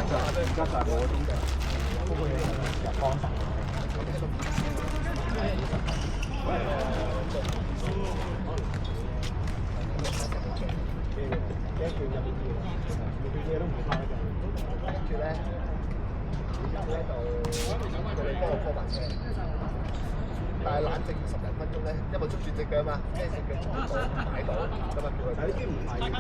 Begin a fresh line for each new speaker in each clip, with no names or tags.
就係冇嗰種嘅，不過你入幫手。跟住入邊啲嘢都唔怕嘅，跟住咧，然後咧就佢哋幫我拖慢車，但係冷靜20-20分鐘咧，因為捉住隻腳嘛，即係隻腳捉到擺到，咁啊叫佢。呢啲唔係嘅，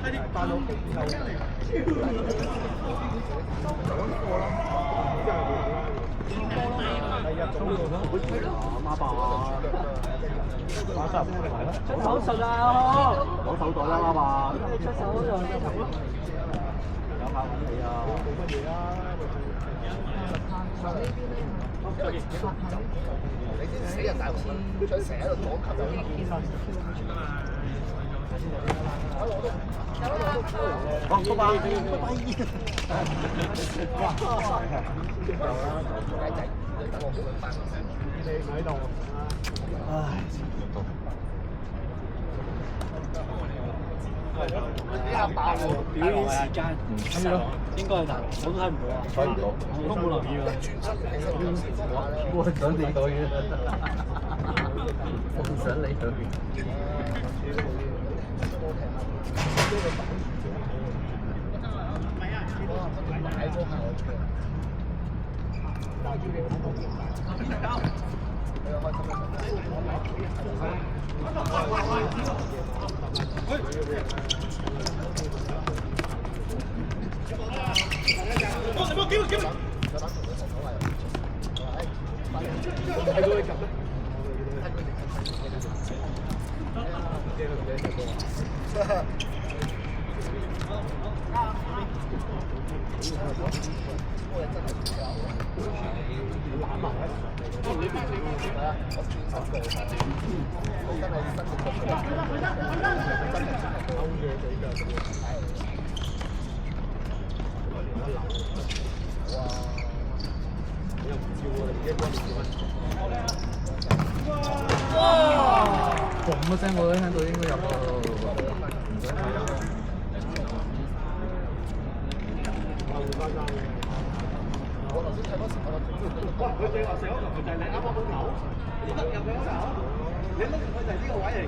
即係翻到屋企之後，過啦，之後係啊，早咯，係咯，媽爸啊，馬上嚟啦，出手術啊！攞手袋啦，媽爸，出手就有下揾你啊！冇乜嘢啊，你啲死人大王佢想成日喺度講級有好，拜拜，拜拜。等我好快你唔喺度，唉，呢下爆喎！表演時間唔長，應該係難，我都睇唔到啊，睇唔到，我都冇留意啊。我想理佢嘅，我唔想理佢。咁嘅聲我都聽到應該入到，唔使睇啦。我頭先睇嗰時，佢最話上嗰球就係你啱啱好頭，你得入去嗰頭，你碌佢就係呢個位嚟。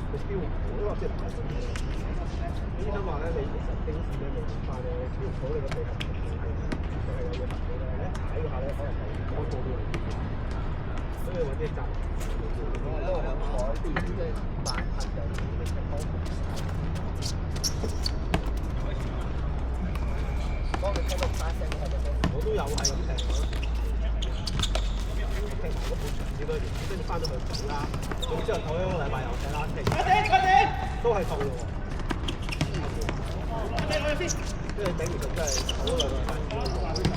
佢標好啊，即係唔係醫生話咧，你其實經視咧未變化咧，標好你個地球係有嘢突嘅咧，一踩嗰下咧可能係乾燥啲。所以揾啲雜，因為好彩，即係慢行就已經係幫唔晒。當你聽到沙聲係咪先？我都有係咁聽，聽埋嗰半場幾多年，跟住翻到去補啦。咁之後頭一個禮拜又踢啦，都係到咯喎。即係頂唔順真係好兩個禮拜。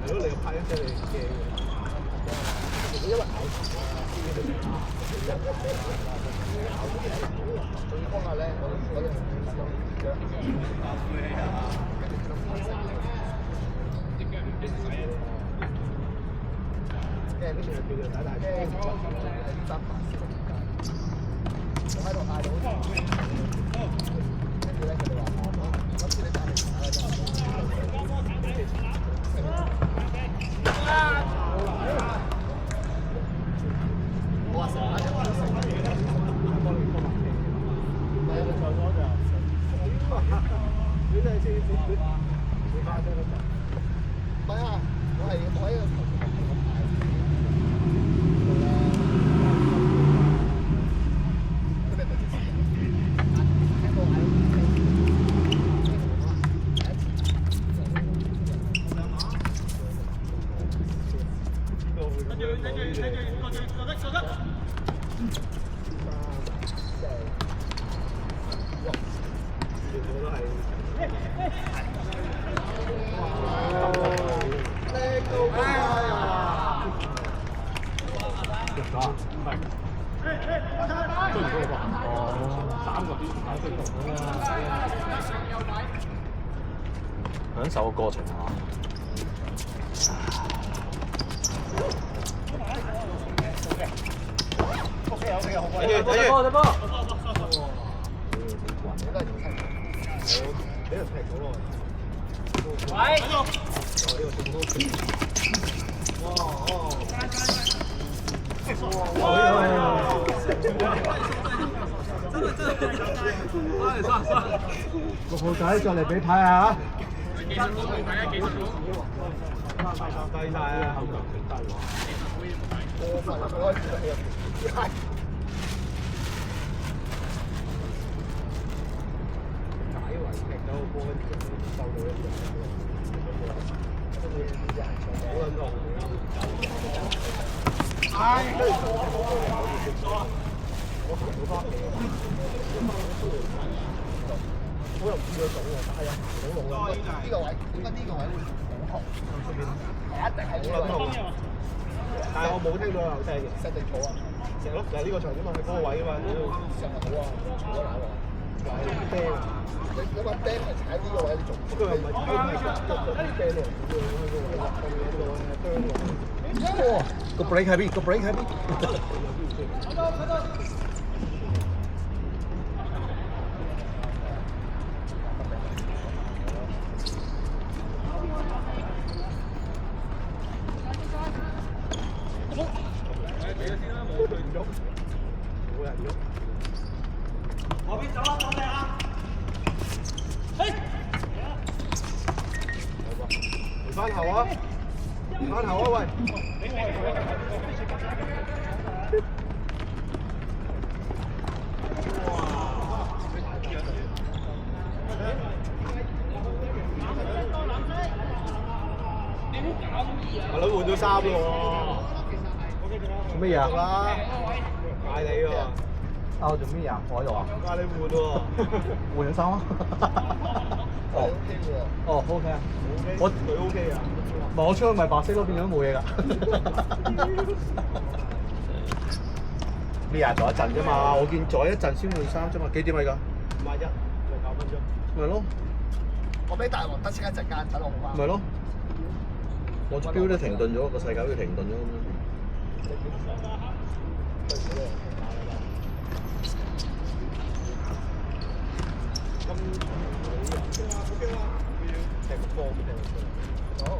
如果你拍一隻你驚嘅，因為考試啊，最方下咧，我哋跟住叫佢打大機，我喺度嗌到，跟住咧佢哋話：今次你打嚟打啦，我話成日打成日幫你拖埋機，唔係我再攞就，你真係你花真係得，唔係啊，我喺個球場咁排。享受個過程啊！
得波！
俾人踢咗咯。
喂！
六號仔再嚟俾睇下。低晒啊！過分啦！開始係。解圍踢到個波，跟住收到一隻。好撚多。唉！我行到翻嚟。我又唔知佢做喎，但係又行到路啦。呢個位點解呢個位會好紅？出邊係一定係好撚紅。但係我冇聽到有聲嘅，石定坐啊！石咯，就係呢個場啫嘛，係嗰個位啊嘛。石咪好啊，坐得奶喎。話係釘，你把釘係踩呢個位，你做不過又唔係踩呢個，就啲釘咯，要喺個位啦，咁樣呢個位釘喎。哇！個 break 喺邊？個 break 喺邊？翻後啊！翻後啊！喂！阿女換咗衫咯喎！做乜嘢啊？嗌你喎！啊！我做乜嘢啊？我喺度啊！嗌你換喎！換咗衫啊！哦 OK 喎。哦 OK 啊。我佢 OK 啊。唔係我出去咪白色咯，變咗冇嘢㗎。咩啊？仲有一陣啫嘛，我見咗一陣先換衫啫嘛。幾點嚟㗎？51，仲9分鐘。咪咯。我俾大王得先一陣間，等我好翻。咪咯。我隻錶都停頓咗，個世界都停頓咗咁樣。踢個波俾你。好。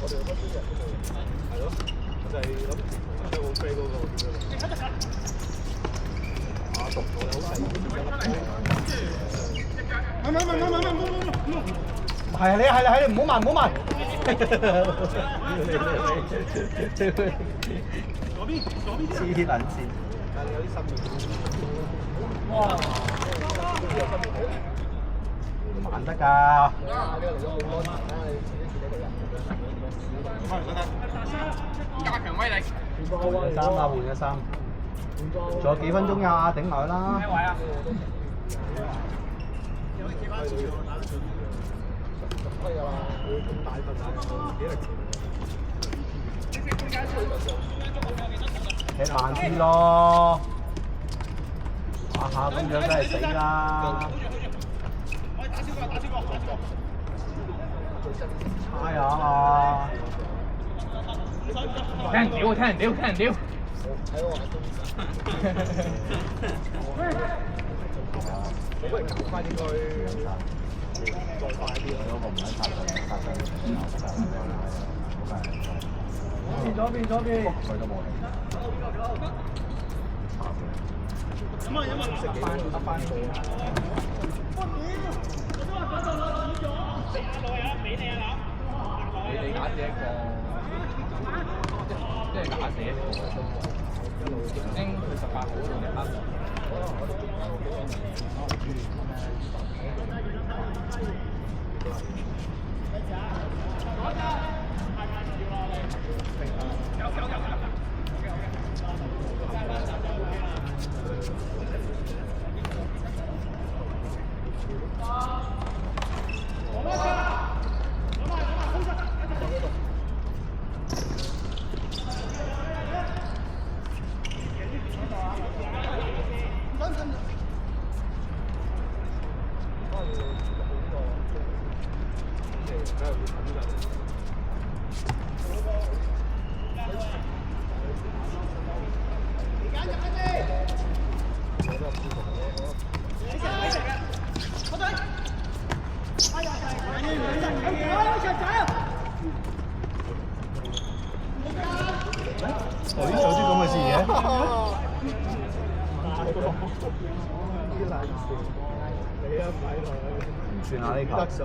我哋嗰啲人都係咯，就係諗住好飛嗰個點樣？啊，讀我哋好細。係你係你唔好慢唔好慢。黐撚線。但係有啲心意。哇！慢得㗎。加強威力。換衫啦，換咗衫。仲有幾分鐘呀？頂埋佢啦。咩位啊？咁大份啊！幾力？踢慢啲咯。下下咁樣真係死啦！哎呀！聽人屌，聽人屌，聽人屌！喺我眼中，咁咪搞翻應該再快啲咯。嗰個唔使殺變咗，佢都冇嚟。咁啊，因為得翻個。你打第一個，即係打第一個一路應佢18號嗰度你啱。啲冷笑，你啊咪佢，
算下呢球
得水，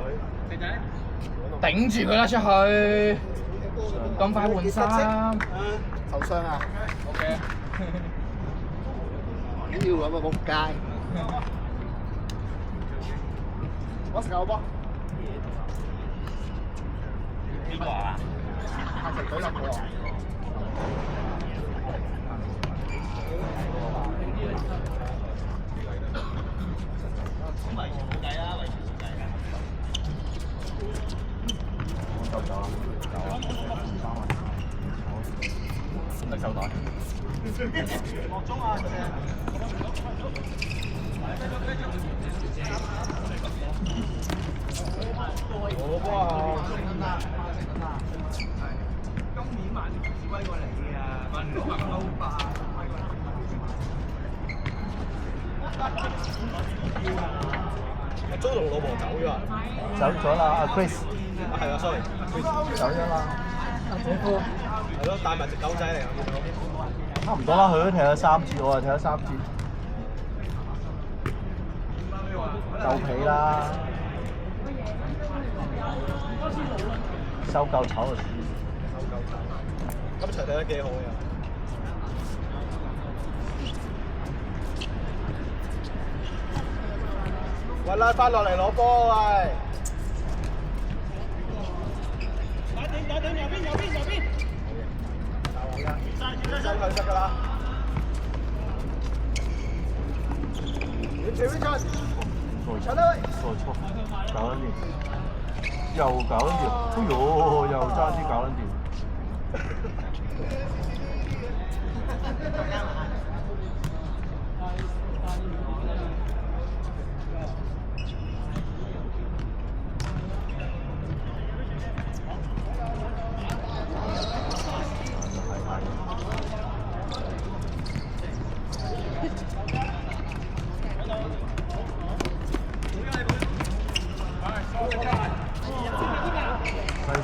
頂住佢啦出去，咁快換衫。
受傷啊
OK。
要咁啊仆街！我食牛波。
邊個啊？
下場舉落我。
咁維持冇計啦，維持冇計啦。
夠唔夠啊？夠啊！3萬。得手袋。
落鐘啊！我波啊！今年曼聯士威過嚟啊！曼聯麥歐霸。阿租同老婆走咗啊？
走咗啦，阿 Chris。
係啊 ，sorry，
走咗啦。阿姐夫。
係咯，帶埋隻狗仔嚟啊！見到。
差唔多啦，佢都踢咗3節，我又踢咗3節。夠皮啦！收夠醜就輸。
今場踢得幾好嘅。喂，拉翻落嚟攞波喂！打頂，右邊！大王㗎，收佢得㗎啦。
錯，搞撚掂，又搞撚掂，哎呦，又爭啲搞撚掂。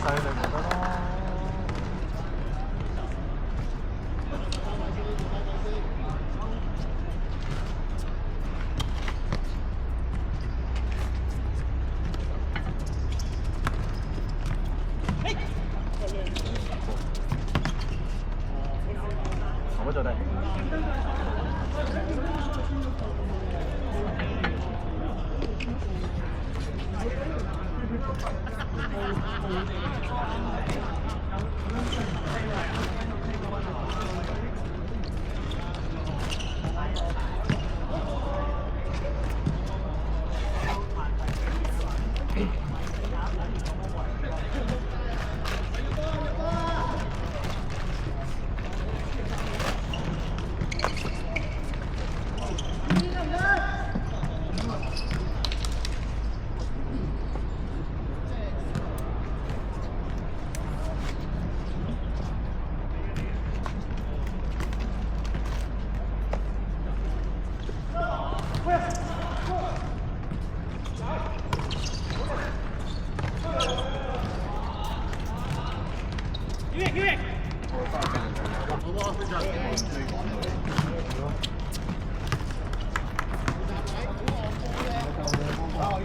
細你咪得咯。我做得。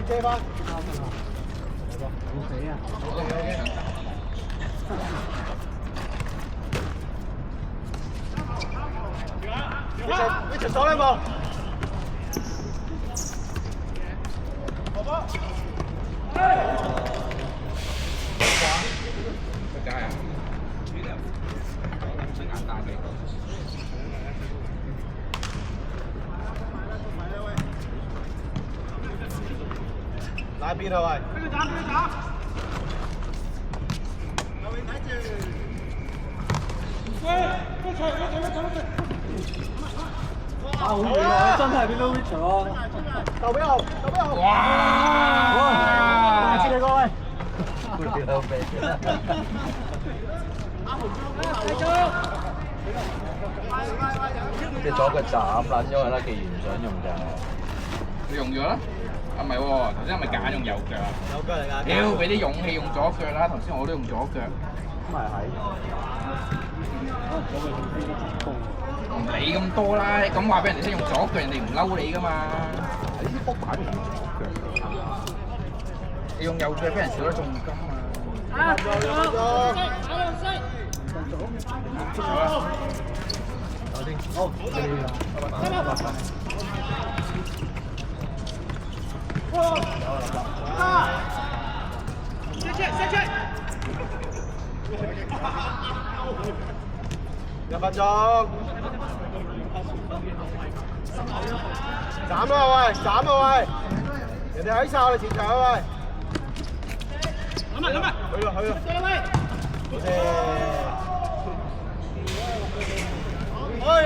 遮翻。
好死啊！
你出手啦冇？好波。
出街啊！眼大嘅。
哪邊啊喂？俾佢打！後面睇住。
好遠啊！真係變到 Rich 咯！
投俾後。
哇！下次你各位。隻左腳斬撚咗佢啦，既然唔想用就。
你用咗啦？啊唔係喎，頭先係咪揀用右腳啊？
右腳嚟㗎。
屌，俾啲勇氣用左腳啦！頭先我都用左腳。
咁咪係。
唔理咁多啦，咁話俾人哋聽用左腳，人哋唔嬲你噶嘛。
呢啲波板唔係左腳。
你用右腳俾人少得重金啊！
好，拜拜。1分鐘，斬啦喂，斬啦喂，人哋喺晒我哋前場啊喂，去啦，好啫，可以。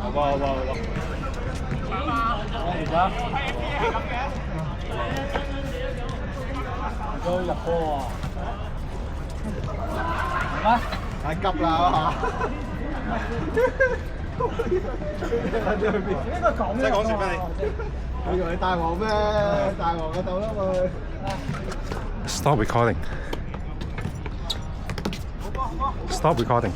好吧。而家都入波啊！咩？太急啦嚇！應該講咩？講住咩？你以為你大王咩？大王嘅鬥啦佢。
Stop recording. Stop recording.